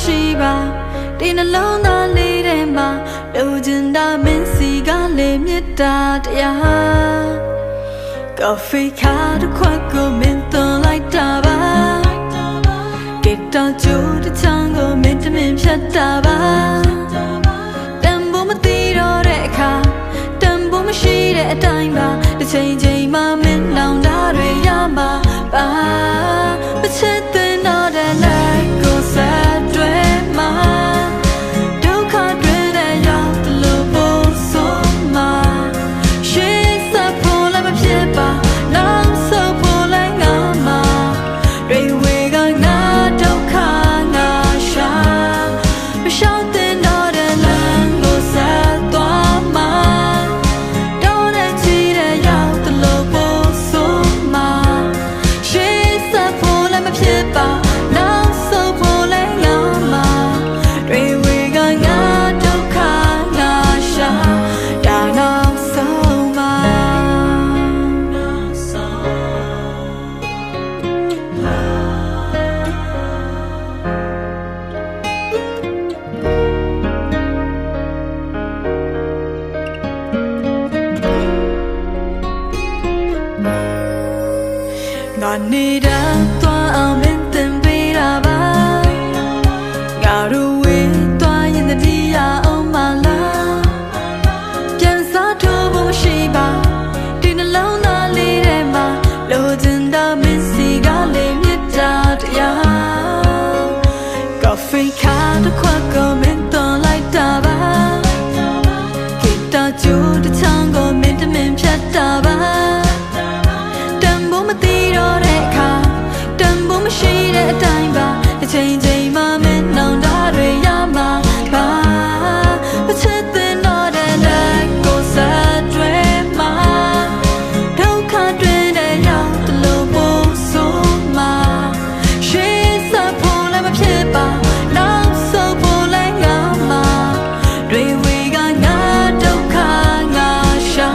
မရှိပါဒီနှလုံးသားလေးထဲမှာလိုချင်တာမင်းစီကလေးမြတ်တာတရားကော်ဖီခါတစ်ခွက်ကိုမင်းသွန်လိုက်တာပါဂီတာကြိုးတစ်ချမ်းကိုမင်းတမင်ဖြတ်တာပါတန်ဖို့မသိတော့တဲ့အခါတန်ဖို့မရှိတဲ့အတိုင်းပါတစ်ချိန်ချိန်မှမင်းလောင်တာတွေရမှာပါမချစ်တဲ့တော့တဲ့လိုက်ကိုဆက်တွဲမှာဒုက္ခတွင်တဲ့ရောက်တယ်လို့ပို့ဆိုမှာရှေ့ဆက်ဖို့လည်းမဖြစ်ပါနောက်ဆုတ်ဖို့လည်းငါမှာတွေဝေကငါဒုက္ခငါရှာမရှောင်တဲ့တော့တဲ့လမ်းကိုဆက်သွားမှာတော့တဲ့ချီတဲ့ရောက်တယ်လို့ပို့ဆိုမှာရှေ့ဆက်ဖို့လည်းမဖြစ်ပါနောက်ဆုတ်ဖို့လည်းငါမှာတွေဝေကငါဒုက္ခငါရှာဒါနောက်ဆုံးမှာငါနေတာသွားအောင်မင်းတင်ပေးတာပါငါတို့ဝေးသွားရင်တတိယအောင်မလားပြန်စားထိုးဖို့မရှိပါဒီနှလုံးသားလေးထဲမှာလိုချင်တာမင်းစီကလေးမြတ်တာတရားကော်ဖီခါတစ်ခွက်ကိုမင်းသွန်လိုက်တာပါဂီတာကြိုးတစ်ချမ်းကိုမင်းတမင်ဖြတ်တာပါတန်ဖို့မသိတော့တဲ့အခါတန်ဖို့မရှိတဲ့အတိုင်းပါတစ်ချိန်ချိန်မှမင်းနောင်တာတွေရမှာပါမချစ်တဲ့တော့တဲ့လက်ကိုဆက်တွဲမှာဒုက္ခတွင်တဲ့ရောက်တယ်လို့ပို့ဆိုမှာရှေ့ဆက်ဖို့လည်းမဖြစ်ပါနောက်ဆုတ်ဖို့လည်းငါမှာတွေဝေကငါဒုက္ခငါရှာ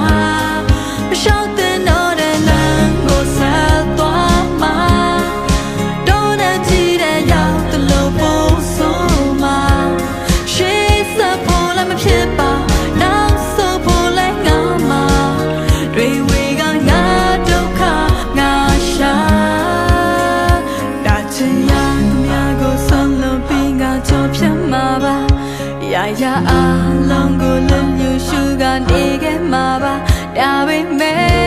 မရှောင်တဲ့တော့တဲ့လမ်းကိုဆက်သွားမှာတော့တဲ့ချီတဲ့ရောက်တယ်လို့ပို့ဆိုမှာရှေ့ဆက်ဖို့လည်းမဖြစ်ပါနောက်ဆုတ်ဖို့လည်းငါမှာတွေဝေကငါဒုက္ခငါရှာဒါချင်ရသူများကိုဆုံးလို့ပြီးငါချောဖြတ်မှာပါရာရာအလုံးကိုလွန်ညှို့ရှုကနေခဲ့မှာပါဒါပေမဲ့